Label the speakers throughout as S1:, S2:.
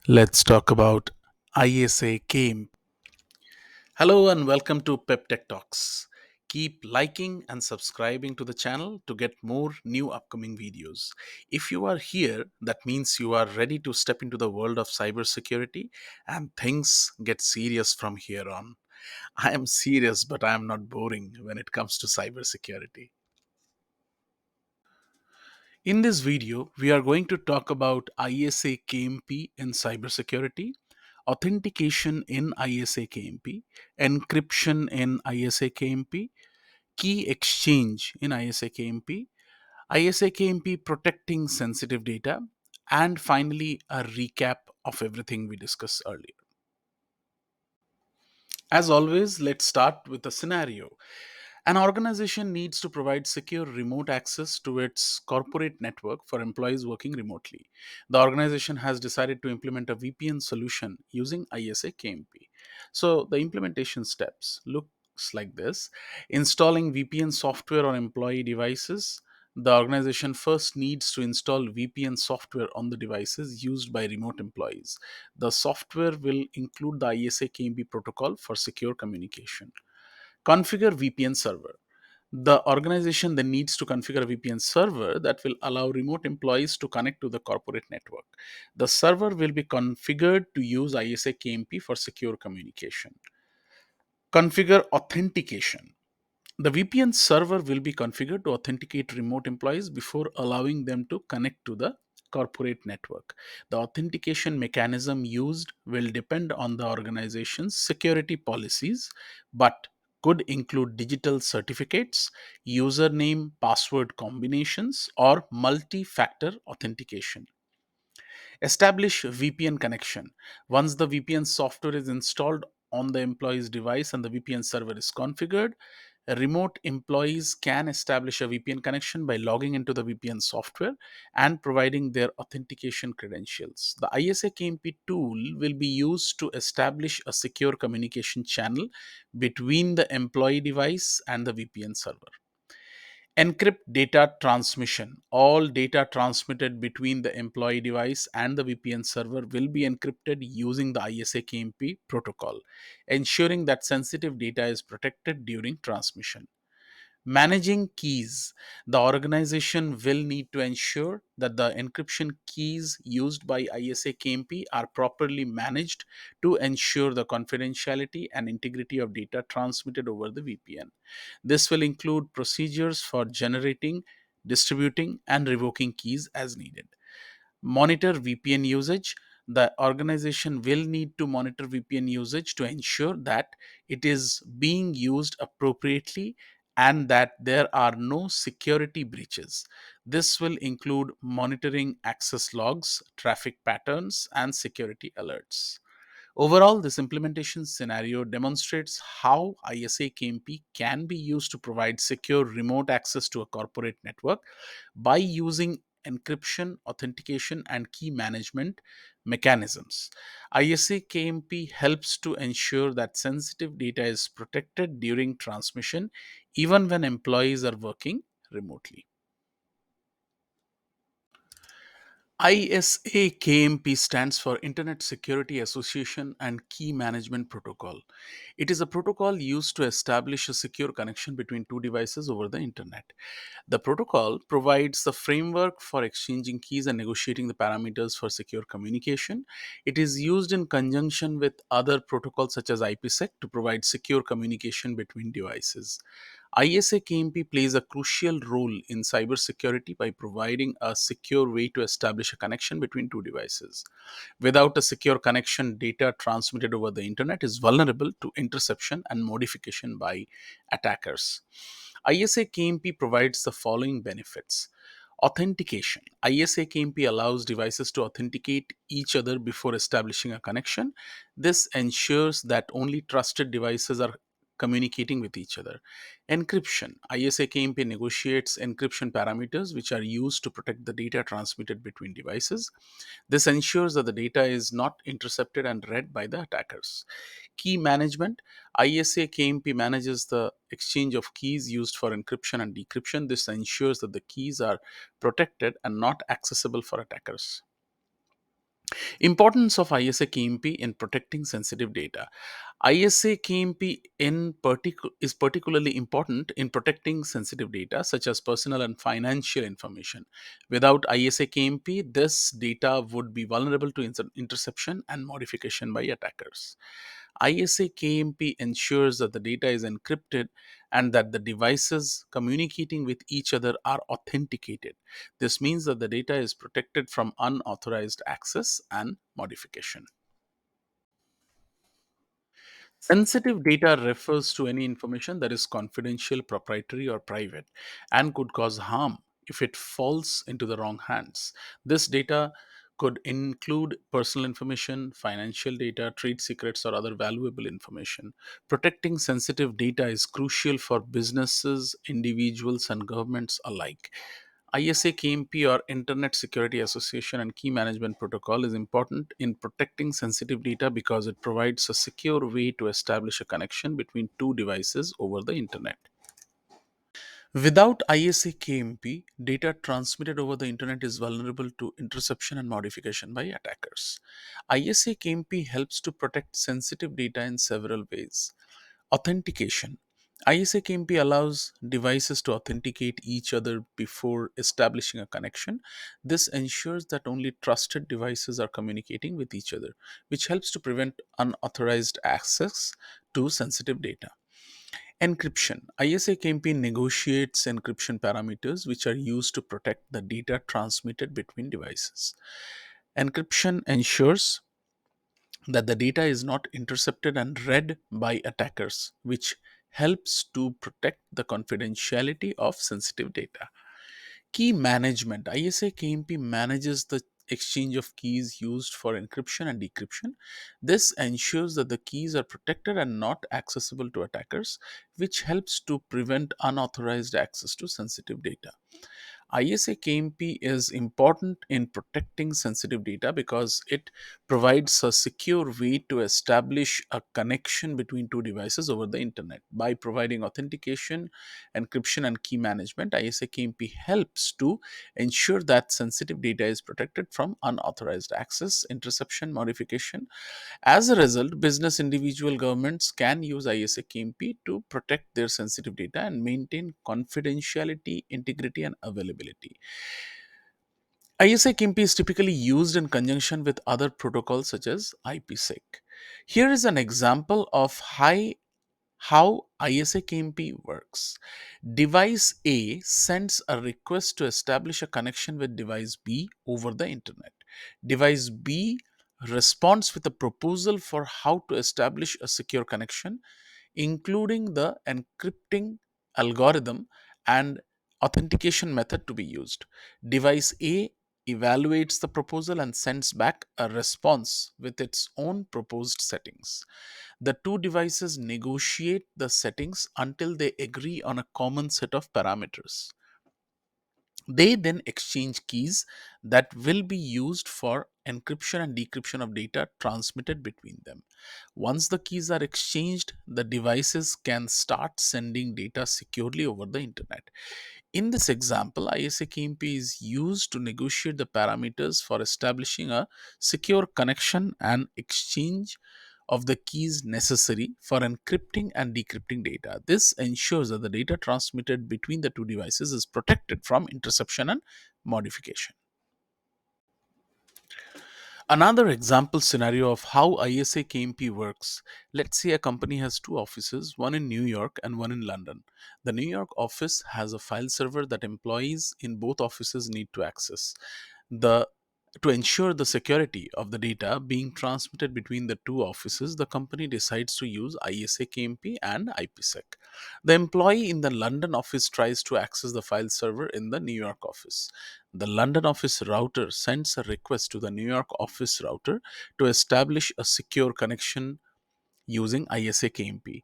S1: Let's talk about ISAKMP. Hello and welcome to PepTech Talks. Keep liking and subscribing to the channel to get more new upcoming videos. If you are here, that means you are ready to step into the world of cybersecurity and things get serious from here on. I am serious, but I am not boring when it comes to cybersecurity. In this video, we are going to talk about ISAKMP in cybersecurity, authentication in ISAKMP, encryption in ISAKMP, key exchange in ISAKMP, ISAKMP protecting sensitive data, and finally a recap of everything we discussed earlier. As always, let's start with a scenario. An organization needs to provide secure remote access to its corporate network for employees working remotely. The organization has decided to implement a VPN solution using ISAKMP. So the implementation steps looks like this: installing VPN software on employee devices. The organization first needs to install VPN software on the devices used by remote employees. The software will include the ISAKMP protocol for secure communication. Configure VPN server. The organization then needs to configure a VPN server that will allow remote employees to connect to the corporate network. The server will be configured to use ISAKMP for secure communication. Configure authentication. The VPN server will be configured to authenticate remote employees before allowing them to connect to the corporate network. The authentication mechanism used will depend on the organization's security policies, but could include digital certificates, username password combinations, or multi factor authentication. Establish VPN connection. Once the VPN software is installed on the employee's device and the VPN server is configured, remote employees can establish a VPN connection by logging into the VPN software and providing their authentication credentials. The ISAKMP tool will be used to establish a secure communication channel between the employee device and the VPN server. Encrypt data transmission. All data transmitted between the employee device and the VPN server will be encrypted using the ISAKMP protocol, ensuring that sensitive data is protected during transmission. Managing keys. The organization will need to ensure that the encryption keys used by ISAKMP are properly managed to ensure the confidentiality and integrity of data transmitted over the VPN. This will include procedures for generating, distributing, and revoking keys as needed. Monitor VPN usage. The organization will need to monitor VPN usage to ensure that it is being used appropriately and that there are no security breaches. This will include monitoring access logs, traffic patterns, and security alerts. Overall, this implementation scenario demonstrates how ISAKMP can be used to provide secure remote access to a corporate network by using encryption, authentication, and key management mechanisms. ISAKMP helps to ensure that sensitive data is protected during transmission, even when employees are working remotely. ISAKMP stands for Internet Security Association and Key Management Protocol. It is a protocol used to establish a secure connection between two devices over the internet. The protocol provides the framework for exchanging keys and negotiating the parameters for secure communication. It is used in conjunction with other protocols such as IPsec to provide secure communication between devices. ISAKMP plays a crucial role in cybersecurity by providing a secure way to establish a connection between two devices. Without a secure connection, data transmitted over the internet is vulnerable to interception and modification by attackers. ISAKMP provides the following benefits. Authentication. ISAKMP allows devices to authenticate each other before establishing a connection. This ensures that only trusted devices are communicating with each other. Encryption. ISAKMP negotiates encryption parameters which are used to protect the data transmitted between devices. This ensures that the data is not intercepted and read by the attackers. Key management. ISAKMP manages the exchange of keys used for encryption and decryption. This ensures that the keys are protected and not accessible for attackers. Importance of ISAKMP in protecting sensitive data. ISAKMP is particularly important in protecting sensitive data such as personal and financial information. Without ISAKMP, this data would be vulnerable to interception and modification by attackers. ISAKMP ensures that the data is encrypted and that the devices communicating with each other are authenticated. This means that the data is protected from unauthorized access and modification. Sensitive data refers to any information that is confidential, proprietary, or private and could cause harm if it falls into the wrong hands. This data could include personal information, financial data, trade secrets, or other valuable information. Protecting sensitive data is crucial for businesses, individuals, and governments alike. ISAKMP or Internet Security Association and Key Management Protocol is important in protecting sensitive data because it provides a secure way to establish a connection between two devices over the Internet. Without ISAKMP, data transmitted over the Internet is vulnerable to interception and modification by attackers. ISAKMP helps to protect sensitive data in several ways. Authentication. ISAKMP allows devices to authenticate each other before establishing a connection. This ensures that only trusted devices are communicating with each other, which helps to prevent unauthorized access to sensitive data. Encryption. ISAKMP negotiates encryption parameters which are used to protect the data transmitted between devices. Encryption ensures that the data is not intercepted and read by attackers, which helps to protect the confidentiality of sensitive data. Key management. ISAKMP manages the exchange of keys used for encryption and decryption. This ensures that the keys are protected and not accessible to attackers, which helps to prevent unauthorized access to sensitive data. ISAKMP is important in protecting sensitive data because it provides a secure way to establish a connection between two devices over the internet. By providing authentication, encryption, and key management, ISAKMP helps to ensure that sensitive data is protected from unauthorized access, interception, modification. As a result, business, individual, governments can use ISAKMP to protect their sensitive data and maintain confidentiality, integrity, and availability. ISAKMP is typically used in conjunction with other protocols such as IPsec. Here is an example of how ISAKMP works. Device A sends a request to establish a connection with device B over the internet. Device B responds with a proposal for how to establish a secure connection, including the encrypting algorithm and authentication method to be used. Device A evaluates the proposal and sends back a response with its own proposed settings. The two devices negotiate the settings until they agree on a common set of parameters. They then exchange keys that will be used for encryption and decryption of data transmitted between them. Once the keys are exchanged, the devices can start sending data securely over the internet. In this example, ISAKMP is used to negotiate the parameters for establishing a secure connection and exchange of the keys necessary for encrypting and decrypting data. This ensures that the data transmitted between the two devices is protected from interception and modification. Another example scenario of how ISAKMP works. Let's say a company has two offices, one in New York and one in London. The New York office has a file server that employees in both offices need to access. The To ensure the security of the data being transmitted between the two offices, the company decides to use ISAKMP and IPsec. The employee in the London office tries to access the file server in the New York office. The London office router sends a request to the New York office router to establish a secure connection using ISAKMP.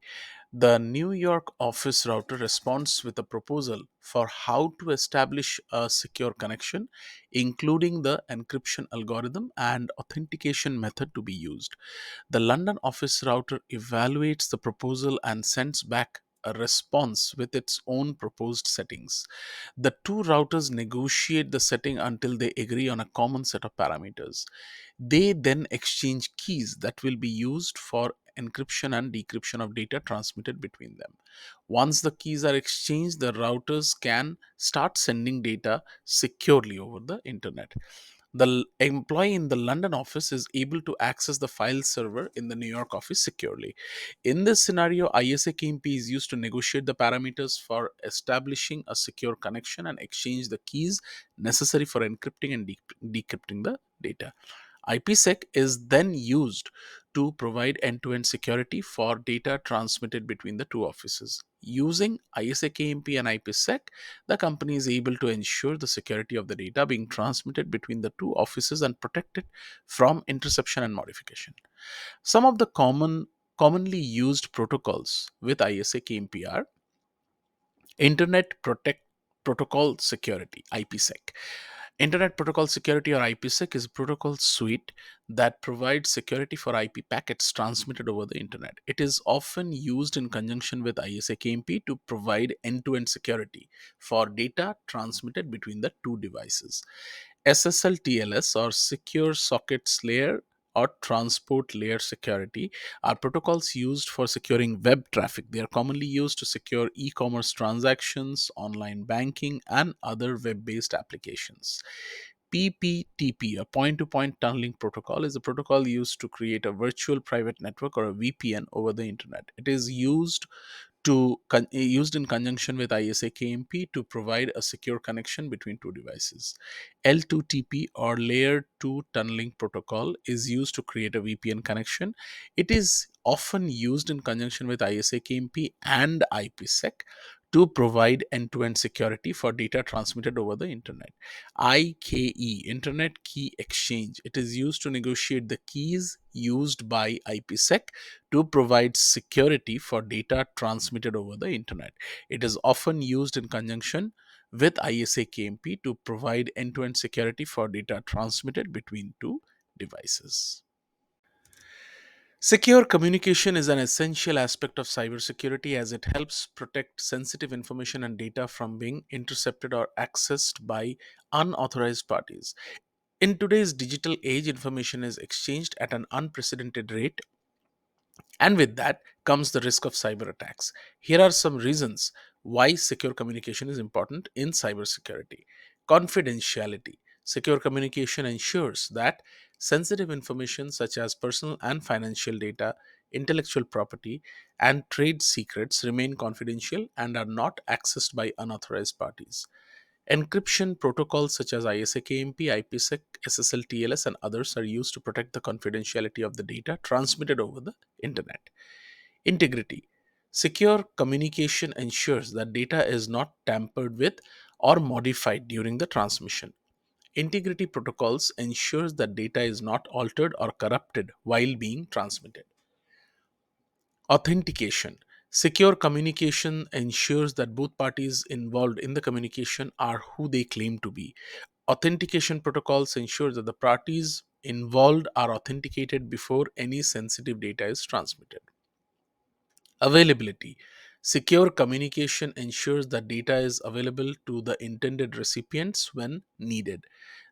S1: The New York office router responds with a proposal for how to establish a secure connection, including the encryption algorithm and authentication method to be used. The London office router evaluates the proposal and sends back a response with its own proposed settings. The two routers negotiate the setting until they agree on a common set of parameters. They then exchange keys that will be used for encryption and decryption of data transmitted between them. Once the keys are exchanged, the routers can start sending data securely over the internet. The employee in the London office is able to access the file server in the New York office securely. In this scenario, ISAKMP is used to negotiate the parameters for establishing a secure connection and exchange the keys necessary for encrypting and decrypting the data. IPsec is then used to provide end to end security for data transmitted between the two offices. Using ISAKMP and IPsec, the company is able to ensure the security of the data being transmitted between the two offices and protect it from interception and modification. Some of the commonly used protocols with ISAKMP are Internet Protect Protocol Security (IPsec). Internet Protocol Security or IPsec is a protocol suite that provides security for IP packets transmitted over the internet. It is often used in conjunction with ISAKMP to provide end-to-end security for data transmitted between the two devices. SSL/TLS or Secure Sockets Layer or Transport Layer Security are protocols used for securing web traffic. They are commonly used to secure e commerce transactions, online banking, and other web based applications. PPTP, a point to point tunneling protocol, is a protocol used to create a virtual private network or a VPN over the internet. It is used in conjunction with ISAKMP to provide a secure connection between two devices. L2TP or Layer 2 Tunneling Protocol is used to create a VPN connection. It is often used in conjunction with ISAKMP and IPsec to provide end to end security for data transmitted over the internet. IKE, Internet Key Exchange. It is used to negotiate the keys used by IPsec to provide security for data transmitted over the internet. It is often used in conjunction with ISAKMP to provide end to end security for data transmitted between two devices. Secure communication is an essential aspect of cybersecurity as it helps protect sensitive information and data from being intercepted or accessed by unauthorized parties. In today's digital age, information is exchanged at an unprecedented rate, and with that comes the risk of cyber attacks. Here are some reasons why secure communication is important in cybersecurity. Confidentiality. Secure communication ensures that sensitive information such as personal and financial data, intellectual property, and trade secrets remain confidential and are not accessed by unauthorized parties. Encryption protocols such as ISAKMP, IPsec, SSL/TLS, and others are used to protect the confidentiality of the data transmitted over the internet. Integrity. Secure communication ensures that data is not tampered with or modified during the transmission. Integrity protocols ensures that data is not altered or corrupted while being transmitted. Authentication. Secure communication ensures that both parties involved in the communication are who they claim to be. Authentication protocols ensure that the parties involved are authenticated before any sensitive data is transmitted. Availability. Secure communication ensures that data is available to the intended recipients when needed.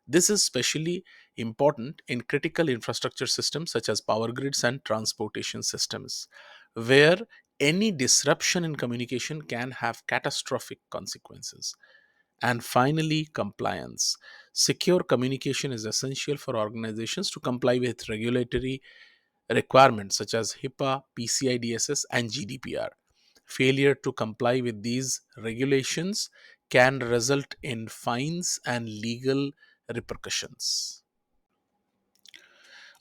S1: This is especially important in critical infrastructure systems such as power grids and transportation systems, where any disruption in communication can have catastrophic consequences. And finally, compliance. Secure communication is essential for organizations to comply with regulatory requirements such as HIPAA, PCI DSS, and GDPR. Failure to comply with these regulations can result in fines and legal repercussions.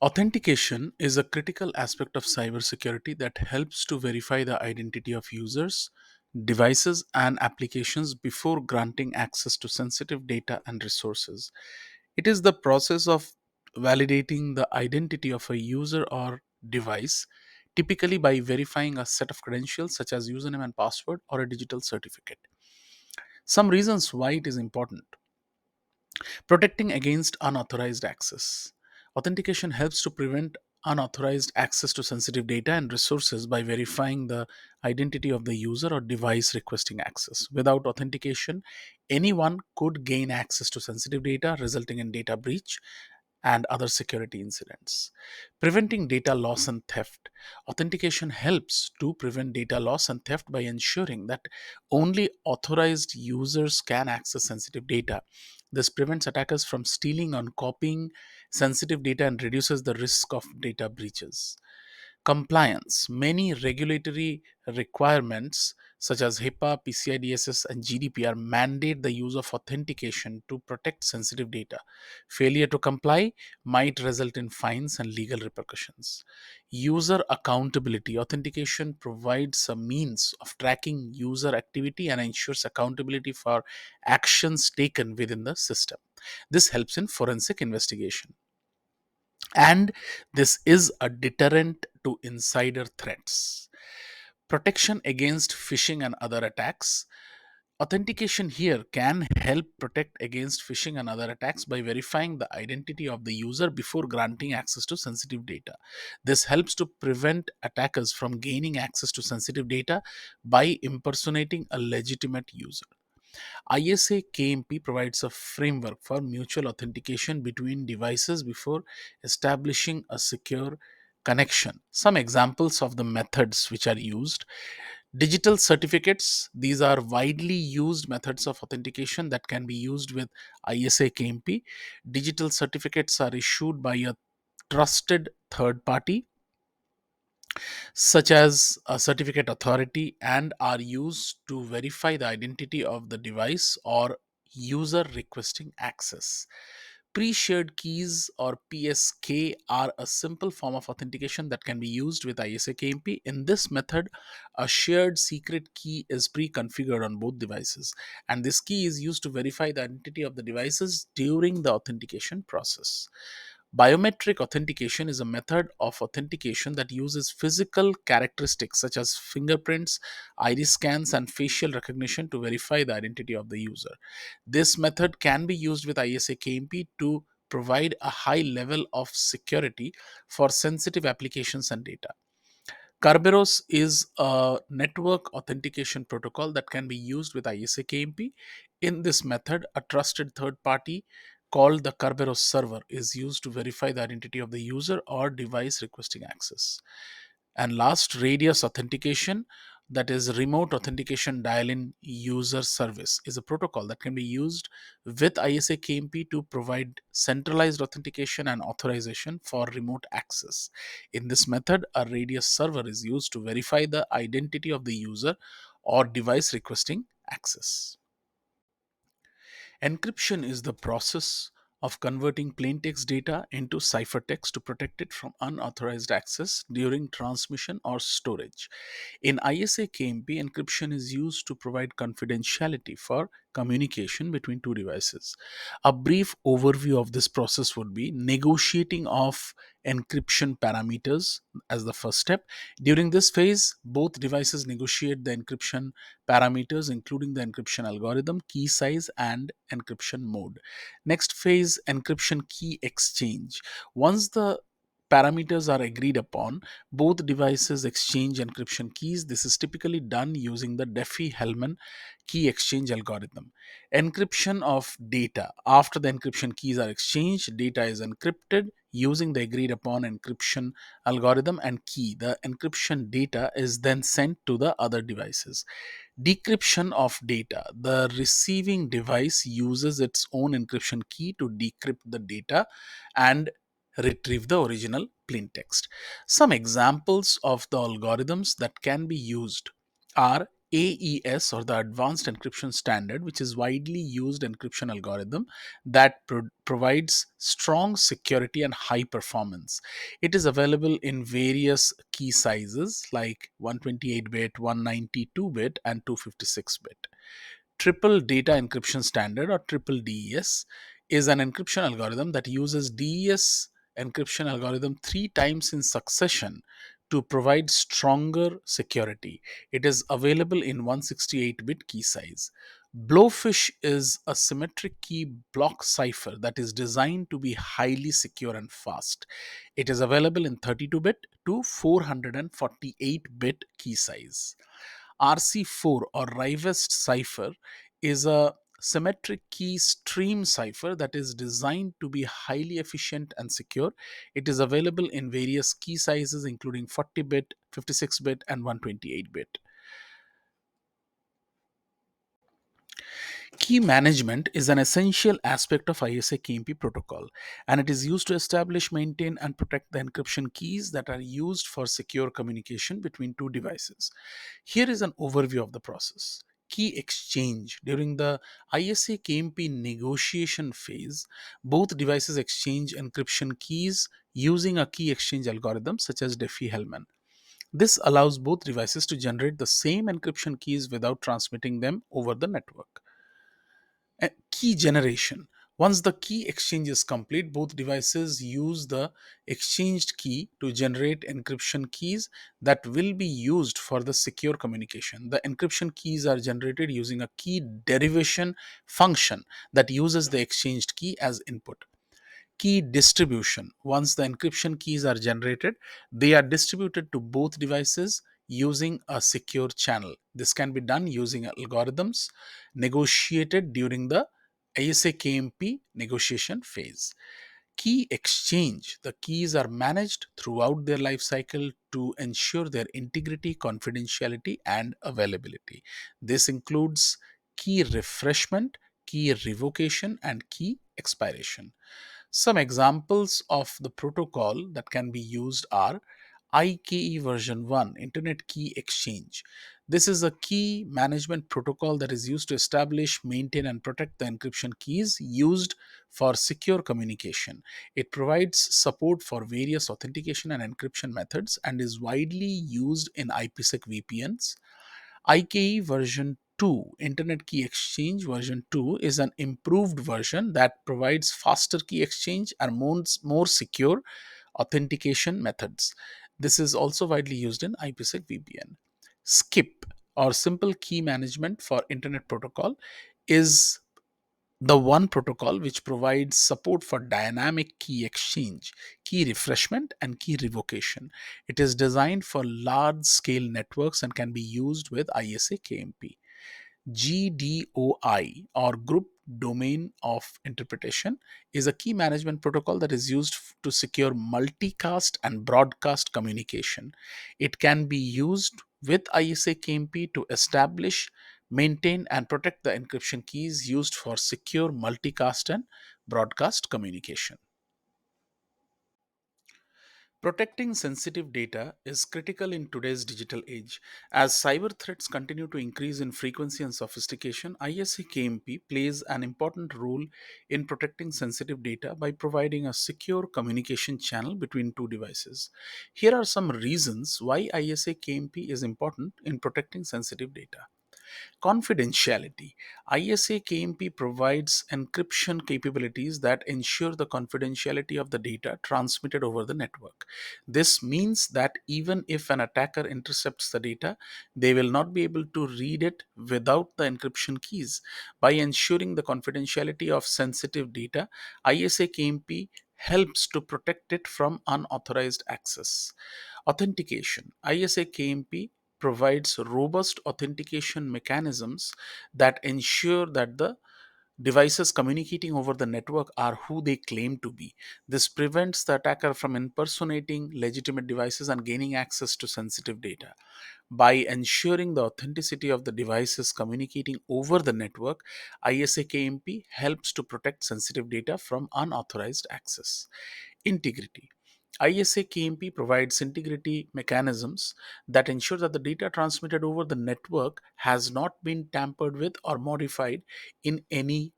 S1: Authentication is a critical aspect of cybersecurity that helps to verify the identity of users, devices, and applications before granting access to sensitive data and resources. It is the process of validating the identity of a user or device, typically by verifying a set of credentials such as username and password or a digital certificate. Some reasons why it is important: protecting against unauthorized access. Authentication helps to prevent unauthorized access to sensitive data and resources by verifying the identity of the user or device requesting access. Without authentication, anyone could gain access to sensitive data, resulting in data breach and other security incidents. Preventing data loss and theft. Authentication helps to prevent data loss and theft by ensuring that only authorized users can access sensitive data. This prevents attackers from stealing or copying sensitive data and reduces the risk of data breaches. Compliance. Many regulatory requirements such as HIPAA, PCI DSS, and GDPR mandate the use of authentication to protect sensitive data. Failure to comply might result in fines and legal repercussions. User accountability. Authentication provides a means of tracking user activity and ensures accountability for actions taken within the system. This helps in forensic investigation. And this is a deterrent to insider threats. Protection against phishing and other attacks. Authentication here can help protect against phishing and other attacks by verifying the identity of the user before granting access to sensitive data. This helps to prevent attackers from gaining access to sensitive data by impersonating a legitimate user. ISAKMP provides a framework for mutual authentication between devices before establishing a secure connection. Some examples of the methods which are used: digital certificates. These are widely used methods of authentication that can be used with ISAKMP. Digital certificates are issued by a trusted third party such as a certificate authority and are used to verify the identity of the device or user requesting access. Pre-shared keys or PSK are a simple form of authentication that can be used with ISAKMP. In this method, a shared secret key is pre-configured on both devices, and this key is used to verify the identity of the devices during the authentication process. Biometric authentication is a method of authentication that uses physical characteristics such as fingerprints, iris scans, and facial recognition to verify the identity of the user. This method can be used with ISAKMP to provide a high level of security for sensitive applications and data. Kerberos is a network authentication protocol that can be used with ISAKMP. In this method, a trusted third party called the Kerberos server is used to verify the identity of the user or device requesting access. And last, radius authentication, that is remote authentication dial-in user service, is a protocol that can be used with ISAKMP to provide centralized authentication and authorization for remote access. In this method, a radius server is used to verify the identity of the user or device requesting access. Encryption is the process of converting plaintext data into ciphertext to protect it from unauthorized access during transmission or storage. In ISAKMP, encryption is used to provide confidentiality for communication between two devices. A brief overview of this process would be negotiating of encryption parameters as the first step. During this phase, both devices negotiate the encryption parameters, including the encryption algorithm, key size, and encryption mode. Next phase, encryption key exchange. Once the parameters are agreed upon, both devices exchange encryption keys. This is typically done using the Diffie-Hellman key exchange algorithm. Encryption of data. After the encryption keys are exchanged, data is encrypted using the agreed upon encryption algorithm and key. The encryption data is then sent to the other devices. Decryption of data. The receiving device uses its own encryption key to decrypt the data and retrieve the original plain text. Some examples of the algorithms that can be used are AES, or the Advanced Encryption Standard, which is widely used encryption algorithm that provides strong security and high performance. It is available in various key sizes like 128-bit, 192-bit, and 256-bit. Triple Data Encryption Standard, or triple DES, is an encryption algorithm that uses DES encryption algorithm three times in succession to provide stronger security. It is available in 168-bit key size. Blowfish is a symmetric key block cipher that is designed to be highly secure and fast. It is available in 32-bit to 448-bit key size. RC4 or Rivest cipher is a symmetric key stream cipher that is designed to be highly efficient and secure. It is available in various key sizes including 40-bit, 56-bit, and 128-bit. Key management is an essential aspect of ISAKMP protocol, and it is used to establish, maintain, and protect the encryption keys that are used for secure communication between two devices. Here is an overview of the process. Key exchange. During the ISAKMP negotiation phase, both devices exchange encryption keys using a key exchange algorithm such as Diffie-Hellman. This allows both devices to generate the same encryption keys without transmitting them over the network. Key generation. Once the key exchange is complete, both devices use the exchanged key to generate encryption keys that will be used for the secure communication. The encryption keys are generated using a key derivation function that uses the exchanged key as input. Key distribution. Once the encryption keys are generated, they are distributed to both devices using a secure channel. This can be done using algorithms negotiated during the ISAKMP negotiation phase. Key exchange. The keys are managed throughout their life cycle to ensure their integrity, confidentiality, and availability. This includes key refreshment, key revocation, and key expiration. Some examples of the protocol that can be used are IKE version 1, Internet Key Exchange. This is a key management protocol that is used to establish, maintain, and protect the encryption keys used for secure communication. It provides support for various authentication and encryption methods and is widely used in IPsec VPNs. IKE version 2, Internet Key Exchange version 2, is an improved version that provides faster key exchange and more secure authentication methods. This is also widely used in IPsec VPN. SKIP, or Simple Key Management for Internet Protocol, is the one protocol which provides support for dynamic key exchange, key refreshment, and key revocation. It is designed for large scale networks and can be used with ISAKMP. GDOI, or Group Domain of Interpretation, is a key management protocol that is used to secure multicast and broadcast communication. It can be used with ISAKMP to establish, maintain, and protect the encryption keys used for secure multicast and broadcast communication. Protecting sensitive data is critical in today's digital age. As cyber threats continue to increase in frequency and sophistication, ISAKMP plays an important role in protecting sensitive data by providing a secure communication channel between two devices. Here are some reasons why ISAKMP is important in protecting sensitive data. Confidentiality. ISAKMP provides encryption capabilities that ensure the confidentiality of the data transmitted over the network. This means that even if an attacker intercepts the data, they will not be able to read it without the encryption keys. By ensuring the confidentiality of sensitive data, ISAKMP helps to protect it from unauthorized access. Authentication. ISAKMP provides robust authentication mechanisms that ensure that the devices communicating over the network are who they claim to be. This prevents the attacker from impersonating legitimate devices and gaining access to sensitive data. By ensuring the authenticity of the devices communicating over the network, ISAKMP helps to protect sensitive data from unauthorized access. Integrity. ISAKMP provides integrity mechanisms that ensure that the data transmitted over the network has not been tampered with or modified in any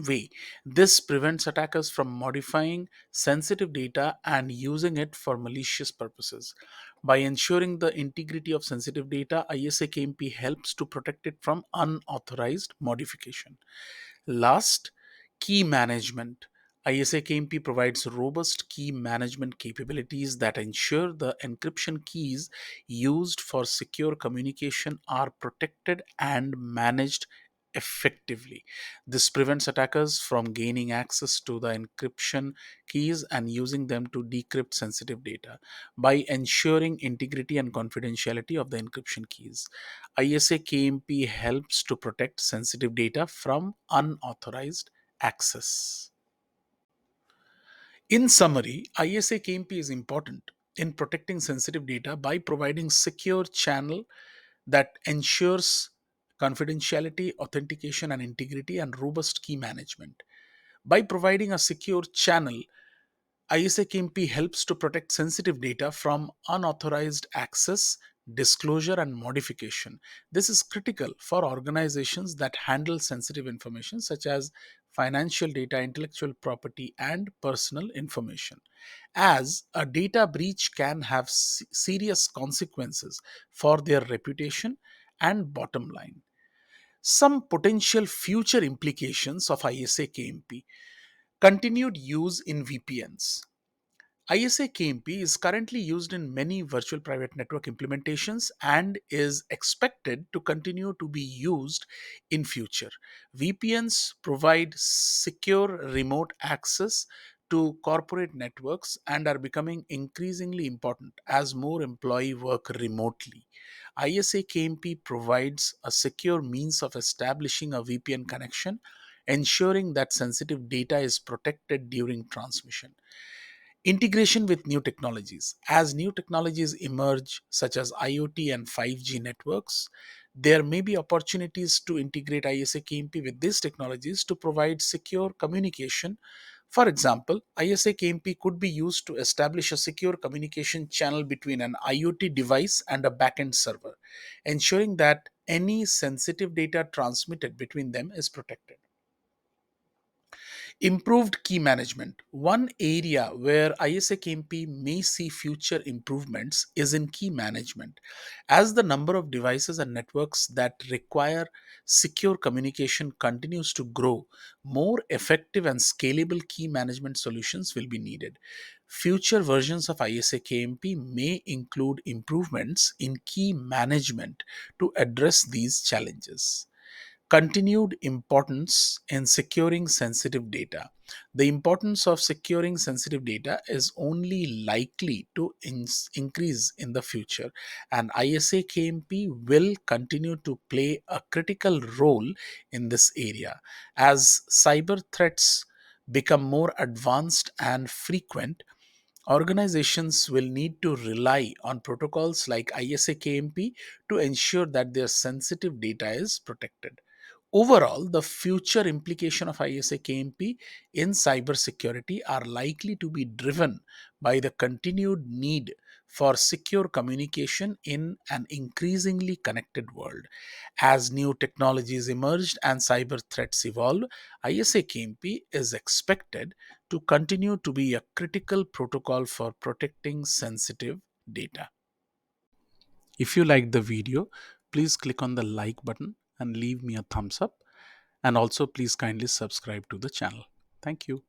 S1: way. This prevents attackers from modifying sensitive data and using it for malicious purposes. By ensuring the integrity of sensitive data, ISAKMP helps to protect it from unauthorized modification. Last, key management. ISAKMP provides robust key management capabilities that ensure the encryption keys used for secure communication are protected and managed effectively. This prevents attackers from gaining access to the encryption keys and using them to decrypt sensitive data. By ensuring integrity and confidentiality of the encryption keys, ISAKMP helps to protect sensitive data from unauthorized access. In summary, ISAKMP is important in protecting sensitive data by providing secure channel that ensures confidentiality, authentication, and integrity, and robust key management. By providing a secure channel, ISAKMP helps to protect sensitive data from unauthorized access, disclosure, and modification. This is critical for organizations that handle sensitive information such as financial data, intellectual property, and personal information, as a data breach can have serious consequences for their reputation and bottom line. Some potential future implications of ISAKMP: continued use in VPNs. ISAKMP is currently used in many virtual private network implementations and is expected to continue to be used in future. VPNs provide secure remote access to corporate networks and are becoming increasingly important as more employees work remotely. ISAKMP provides a secure means of establishing a VPN connection, ensuring that sensitive data is protected during transmission. Integration with new technologies. As new technologies emerge, such as IoT and 5G networks, there may be opportunities to integrate ISAKMP with these technologies to provide secure communication. For example, ISAKMP could be used to establish a secure communication channel between an IoT device and a backend server, ensuring that any sensitive data transmitted between them is protected. Improved key management. One area where ISAKMP may see future improvements is in key management. As the number of devices and networks that require secure communication continues to grow, more effective and scalable key management solutions will be needed. Future versions of ISAKMP may include improvements in key management to address these challenges. Continued importance in securing sensitive data. The importance of securing sensitive data is only likely to increase in the future, and ISAKMP will continue to play a critical role in this area. As cyber threats become more advanced and frequent, organizations will need to rely on protocols like ISAKMP to ensure that their sensitive data is protected. Overall, the future implication of ISAKMP in cybersecurity are likely to be driven by the continued need for secure communication in an increasingly connected world. As new technologies emerge and cyber threats evolve, ISAKMP is expected to continue to be a critical protocol for protecting sensitive data. If you liked the video, please click on the like button and leave me a thumbs up. And also, please kindly subscribe to the channel. Thank you.